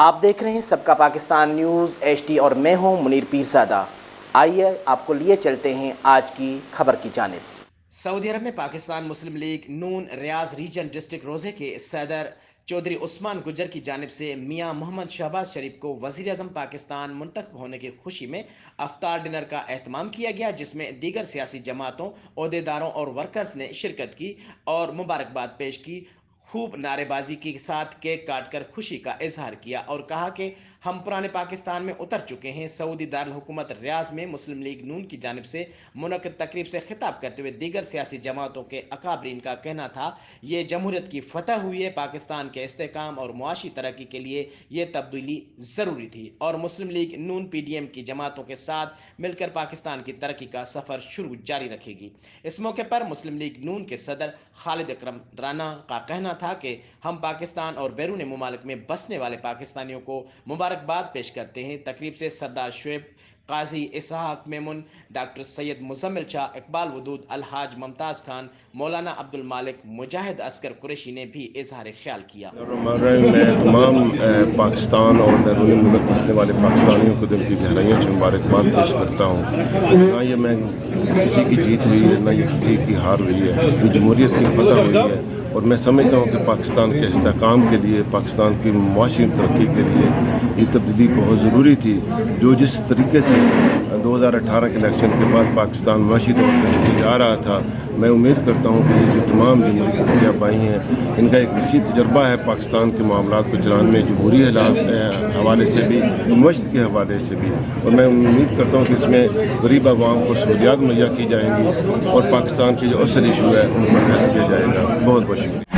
آپ دیکھ رہے ہیں سب کا پاکستان نیوز HD اور میں ہوں منیر پیرزادہ۔ آئیے آپ کو لیے چلتے ہیں آج کی خبر کی جانب۔ سعودی عرب میں پاکستان مسلم لیگ نون ریاض ریجن ڈسٹرکٹ روزے کے صدر چودھری عثمان گجر کی جانب سے میاں محمد شہباز شریف کو وزیر اعظم پاکستان منتخب ہونے کی خوشی میں افطار ڈنر کا اہتمام کیا گیا، جس میں دیگر سیاسی جماعتوں، عہدیداروں اور ورکرز نے شرکت کی اور مبارکباد پیش کی۔ خوب نعرے بازی کے ساتھ کیک کاٹ کر خوشی کا اظہار کیا اور کہا کہ ہم پرانے پاکستان میں اتر چکے ہیں۔ سعودی دارالحکومت ریاض میں مسلم لیگ نون کی جانب سے منعقد تقریب سے خطاب کرتے ہوئے دیگر سیاسی جماعتوں کے اکابرین کا کہنا تھا، یہ جمہوریت کی فتح ہوئی ہے، پاکستان کے استحکام اور معاشی ترقی کے لیے یہ تبدیلی ضروری تھی اور مسلم لیگ نون PDM کی جماعتوں کے ساتھ مل کر پاکستان کی ترقی کا سفر جاری رکھے گی۔ اس موقع پر مسلم لیگ نون کے صدر خالد اکرم رانا کا کہنا تھا کہ ہم پاکستان اور بیرون ممالک میں بسنے والے پاکستانیوں کو مبارکباد پیش کرتے ہیں۔ تقریب سے سردار شعیب، قاضی اسحاق میمن، ڈاکٹر سید مزمل شاہ، اقبال ودود، الحاج ممتاز خان، مولانا عبدالمالک، مجاہد اصغر قریشی نے بھی اظہار خیال کیا۔ میں تمام پاکستان اور بیرون ملک بسنے والے پاکستانیوں کو دل کی گہرائیوں سے مبارکباد پیش کرتا ہوں۔ نہ یہ میں کسی کی جیت ہوئی ہے، نہ یہ کسی کی ہار ہوئی ہے، یہ جمہوریت کی فتح ہوئی ہے اور میں سمجھتا ہوں کہ پاکستان کے استحکام کے لیے، پاکستان کی معاشی ترقی کے لیے یہ تبدیلی بہت ضروری تھی۔ جو جس طریقے سے 2018 کے الیکشن کے بعد پاکستان معاشی طور پر نیچے جا رہا تھا، میں امید کرتا ہوں کہ یہ جو تمام جمہوری حکومتیں آئی ہیں، ان کا ایک وسیع تجربہ ہے پاکستان کے معاملات کو چلانے میں، جمہوری حوالے سے بھی، معیشت کے حوالے سے بھی، اور میں امید کرتا ہوں کہ اس میں غریب عوام کو سہولیات مہیا کی جائیں گی اور پاکستان کے جو اصل ایشو ہے ان پر بحث کیا جائے گا۔ بہت بہت شکریہ۔